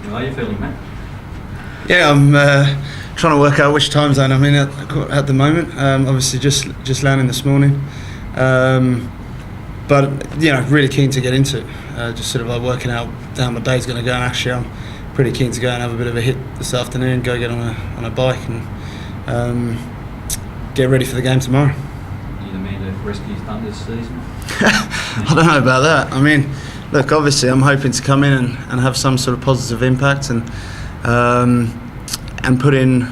How are you feeling, Matt? Yeah, I'm trying to work out which time zone I'm in at the moment. Obviously, just landing this morning, but really keen to get into it. Just sort of like working out how my day's going to go. And actually, I'm pretty keen to go and have a bit of a hit this afternoon. Go get on a bike and get ready for the game tomorrow. Are you the man to rescue Thunder this season? I don't know about that. I mean, look, obviously, I'm hoping to come in and have some sort of positive impact and put in,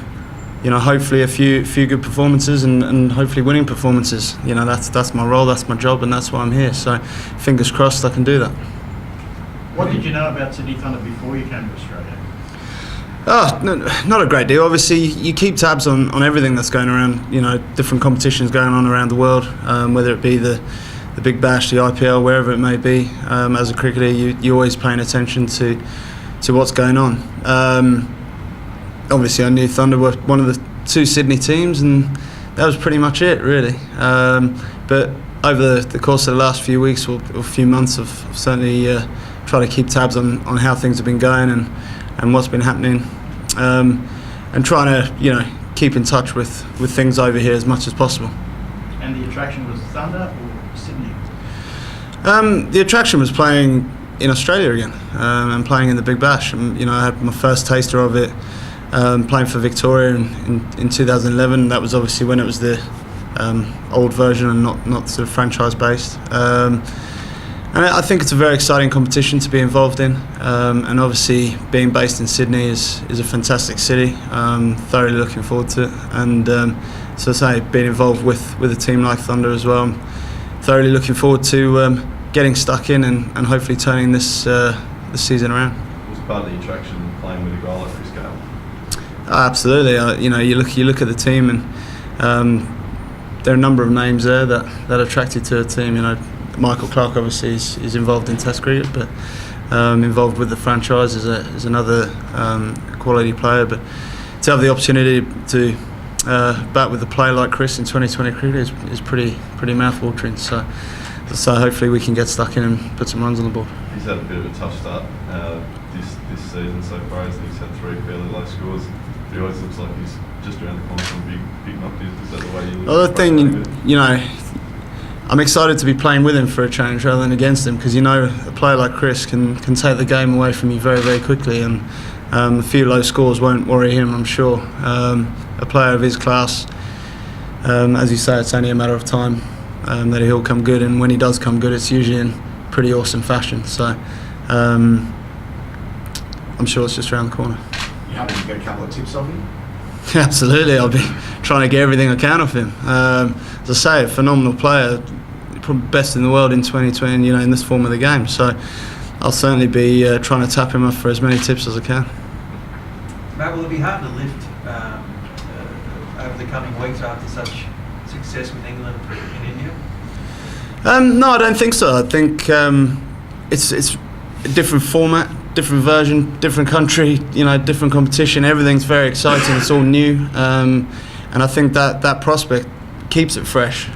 hopefully a few good performances and hopefully winning performances. That's my role, that's my job, and that's why I'm here. So, fingers crossed, I can do that. What did you know about Sydney Thunder before you came to Australia? No, not a great deal. Obviously, you keep tabs on everything that's going around. Different competitions going on around the world, whether it be the Big Bash, the IPL, wherever it may be. As a cricketer, you're always paying attention to what's going on. Obviously, I knew Thunder were one of the two Sydney teams, and that was pretty much it, really. But over the course of the last few weeks or few months, I've certainly tried to keep tabs on how things have been going and what's been happening, and trying to keep in touch with things over here as much as possible. And the attraction was Thunder or Sydney? The attraction was playing in Australia again, and playing in the Big Bash. And, I had my first taster of it playing for Victoria in 2011. That was obviously when it was the old version and not sort of franchise based. And I think it's a very exciting competition to be involved in, and obviously being based in Sydney is a fantastic city. Thoroughly looking forward to it, and so I say being involved with a team like Thunder as well. I'm thoroughly looking forward to getting stuck in and hopefully turning this season around. Was part of the attraction playing with a guy like Chris Gayle? Absolutely. You look at the team, and there are a number of names there that attracted to a team. Michael Clarke obviously is involved in Test cricket, but involved with the franchise is another quality player. But to have the opportunity to bat with a player like Chris in 2020 cricket is pretty mouth-watering. So hopefully we can get stuck in and put some runs on the board. He's had a bit of a tough start this season so far. He's had 3 fairly low scores. He always looks like he's just around the corner from a big knock. Is that the way you look? Well, the thing, I'm excited to be playing with him for a change rather than against him, because a player like Chris can take the game away from you very, very quickly, and a few low scores won't worry him, I'm sure. A player of his class, as you say, it's only a matter of time that he'll come good, and when he does come good, it's usually in pretty awesome fashion. So I'm sure it's just around the corner. You happen to get a couple of tips off him? Absolutely, I'll be trying to get everything I can off him. As I say, a phenomenal player, probably best in the world in 2020, in this form of the game. So I'll certainly be trying to tap him up for as many tips as I can. Matt, will it be hard to lift over the coming weeks after such success with England in India? No, I don't think so. I think it's a different format, different version, different country, different competition. Everything's very exciting. It's all new, and I think that prospect keeps it fresh.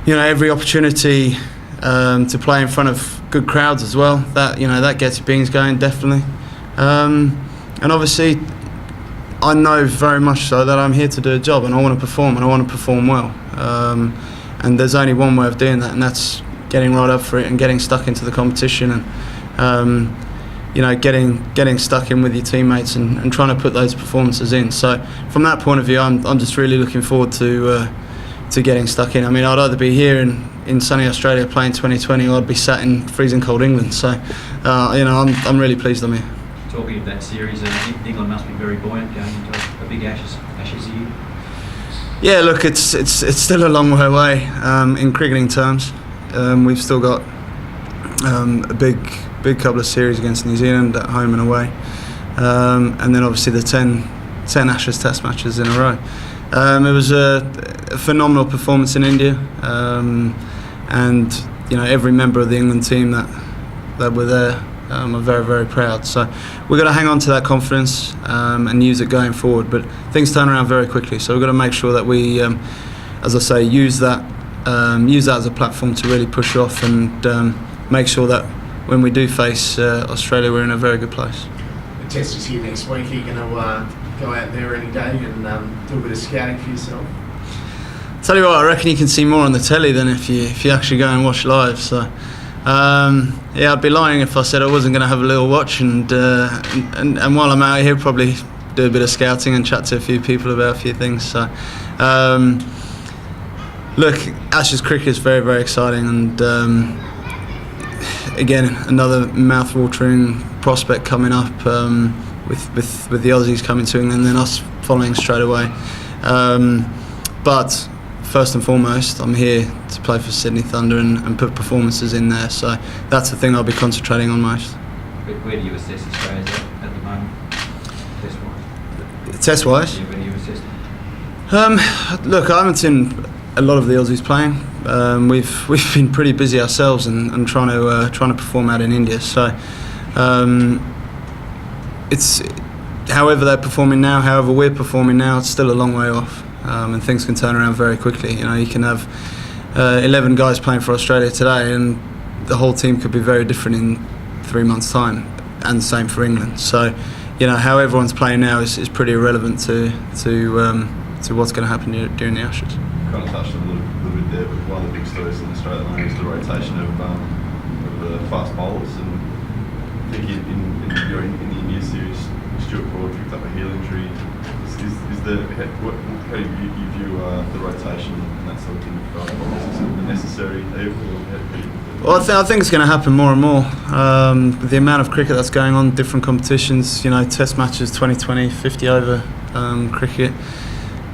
Every opportunity to play in front of good crowds as well. That gets your beans going, definitely. And obviously, I know very much so that I'm here to do a job, and I want to perform, and I want to perform well. And there's only one way of doing that, and that's getting right up for it and getting stuck into the competition, and getting stuck in with your teammates and trying to put those performances in. So from that point of view, I'm just really looking forward to getting stuck in. I mean, I'd either be here in sunny Australia playing 2020, or I'd be sat in freezing cold England. So I'm really pleased I'm here. Talking of that series, England must be very buoyant going into a big Ashes year. Yeah, look, it's still a long way away in cricketing terms. We've still got a big couple of series against New Zealand at home and away, and then obviously the 10 Ashes Test matches in a row. It was a phenomenal performance in India, and every member of the England team that were there are very, very proud. So we've got to hang on to that confidence and use it going forward. But things turn around very quickly, so we've got to make sure that we, as I say, use that as a platform to really push off and make sure that when we do face Australia, we're in a very good place. The test is here next week. Are you going to go out there any day and do a bit of scouting for yourself? Tell you what, I reckon you can see more on the telly than if you actually go and watch live. So, yeah, I'd be lying if I said I wasn't going to have a little watch. And while I'm out here, probably do a bit of scouting and chat to a few people about a few things. So, look, Ashes cricket is very, very exciting, and again, another mouth-watering prospect coming up with the Aussies coming to England, and then us following straight away. But first and foremost, I'm here to play for Sydney Thunder and put performances in there. So that's the thing I'll be concentrating on most. Where do you assess Australia's at the moment, test-wise? Test-wise? Yeah, where do you assess them? Look, I haven't seen a lot of the Aussies playing. We've been pretty busy ourselves and trying to perform out in India. So it's however they're performing now, however we're performing now, it's still a long way off. And things can turn around very quickly. You know, you can have 11 guys playing for Australia today, and the whole team could be very different in 3 months' time, and the same for England. So, you know, how everyone's playing now is pretty irrelevant to what's going to happen during the Ashes. Kind of touched on it a little bit there, but one of the big stories in Australia is the rotation of the fast bowlers. And I think in the India series, Stuart Broad picked up a heel injury. How do you view the rotation and that sort of thing? Is it necessary? Well, I think it's going to happen more and more. With the amount of cricket that's going on, different competitions, you know, test matches, 2020, 50 over cricket.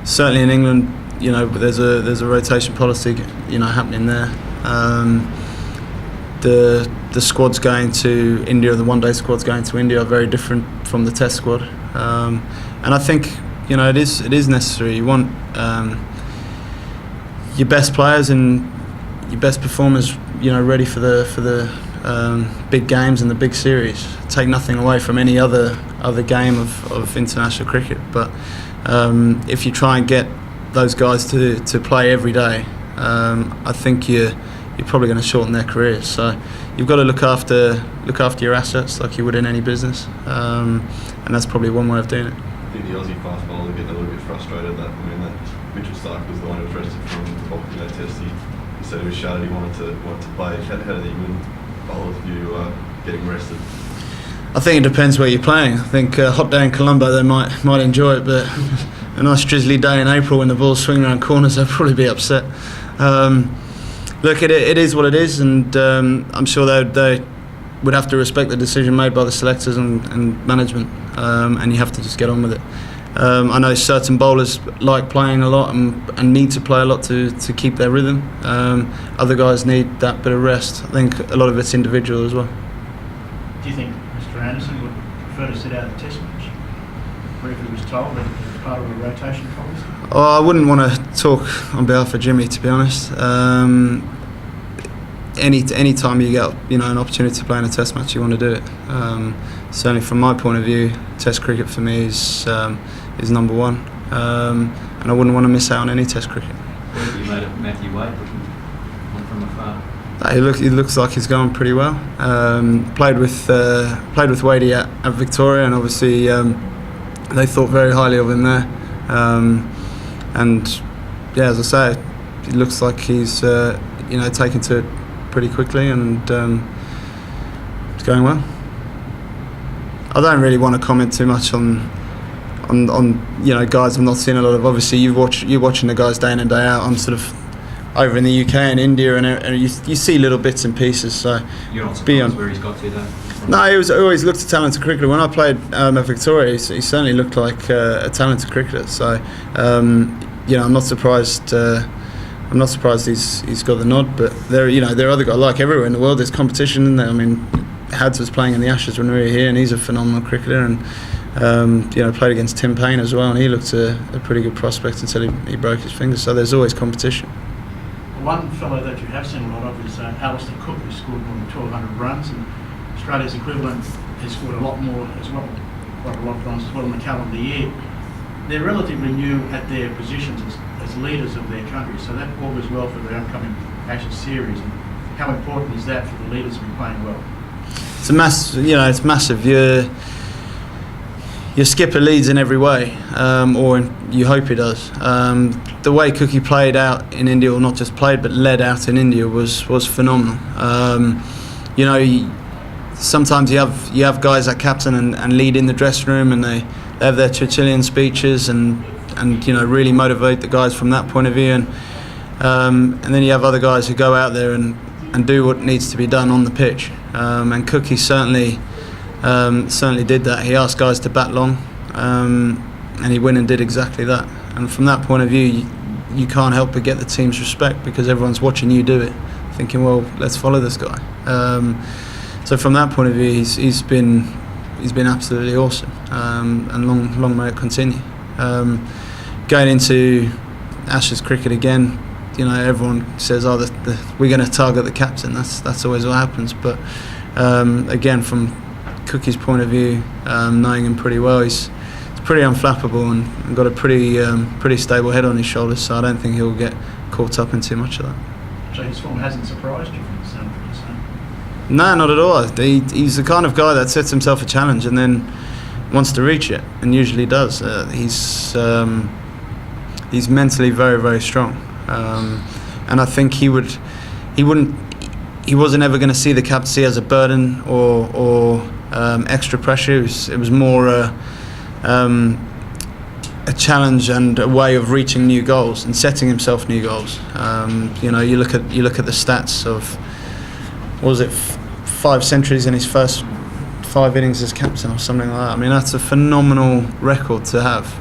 Certainly in England, you know, there's a rotation policy, you know, happening there. The squads going to India, the one-day squads going to India, are very different from the test squad. And I think, you know, it is necessary. You want your best players and your best performers, you know, ready for the big games and the big series. Take nothing away from any other game of international cricket, but if you try and get those guys to play every day, I think you're probably going to shorten their careers. So you've got to look after your assets like you would in any business, and that's probably one way of doing it. I think the Aussie fast bowler getting a little bit frustrated that Mitchell Starc was the one who was rested from the Bulk test. He said he was shattered. He wanted to play. How do the England bowlers view getting rested? I think it depends where you're playing. I think a hot day in Colombo they might enjoy it, but a nice drizzly day in April when the ball's swinging around corners, they'll probably be upset. Look, it is what it is, and I'm sure they would have to respect the decision made by the selectors and management, and you have to just get on with it. I know certain bowlers like playing a lot and need to play a lot to keep their rhythm. Other guys need that bit of rest. I think a lot of it's individual as well. Do you think Mr. Anderson would prefer to sit out a test match, where if he was told that it was part of a rotation policy? Oh, I wouldn't want to talk on behalf of Jimmy, to be honest. Any time you get, you know, an opportunity to play in a test match, you want to do it. Certainly from my point of view, test cricket for me is number one, and I wouldn't want to miss out on any test cricket. What have you made of Matthew Wade looking on from afar? He looks like he's going pretty well. Played with Wadey at Victoria, and obviously they thought very highly of him there. And yeah, as I say, it looks like he's you know, taken to it pretty quickly, and it's going well. I don't really want to comment too much on you know, guys I've not seen a lot of. Obviously, you're watching the guys day in and day out. I'm sort of over in the UK and India, and you see little bits and pieces. So You're not surprised where he's got to, though? no, he always looked a talented cricketer. When I played at Victoria, he certainly looked like a talented cricketer. So you know, I'm not surprised. I'm not surprised he's got the nod. But there are other guys, like everywhere in the world. There's competition in there. I mean, Hads was playing in the Ashes when we were here, and he's a phenomenal cricketer. And you know, played against Tim Payne as well, and he looked a pretty good prospect until he broke his finger. So there's always competition. One fellow that you have seen a lot of is Alistair Cook, who scored more than 1,200 runs, and Australia's equivalent has scored a lot more as well, quite a lot of runs as well in the calendar year. They're relatively new at their positions as leaders of their country, so that augurs well for the upcoming Ashes series. And how important is that for the leaders to be playing well? it's massive. Your skipper leads in every way, or you hope he does. The way Cookie played out in India, or not just played but led out in India, was phenomenal. Sometimes you have guys that captain and lead in the dressing room, and they have their Churchillian speeches and really motivate the guys from that point of view, and then you have other guys who go out there and do what needs to be done on the pitch. And Cookie certainly did that. He asked guys to bat long, and he went and did exactly that. And from that point of view, you can't help but get the team's respect, because everyone's watching you do it, thinking, well, let's follow this guy. So from that point of view, he's been absolutely awesome, and long may it continue. Going into Ashes cricket again, everyone says, we're going to target the captain. That's always what happens. But again, from Cookie's point of view, knowing him pretty well, he's pretty unflappable and got a pretty stable head on his shoulders. So I don't think he'll get caught up in too much of that. So his form hasn't surprised you from the sound of it, so. No, not at all. He's the kind of guy that sets himself a challenge and then wants to reach it, and usually does. He's mentally very, very strong, and I think he wasn't ever going to see the captaincy as a burden or extra pressure. It was more a challenge and a way of reaching new goals and setting himself new goals. You look at the stats of, what was it, 5 centuries in his first 5 innings as captain or something like that. I mean, that's a phenomenal record to have.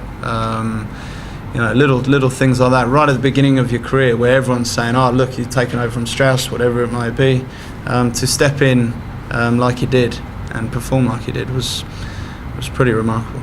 Little things like that right at the beginning of your career, where everyone's saying, "Oh, look, you've taken over from Strauss," whatever it might be. To step in like he did and perform like he did was pretty remarkable.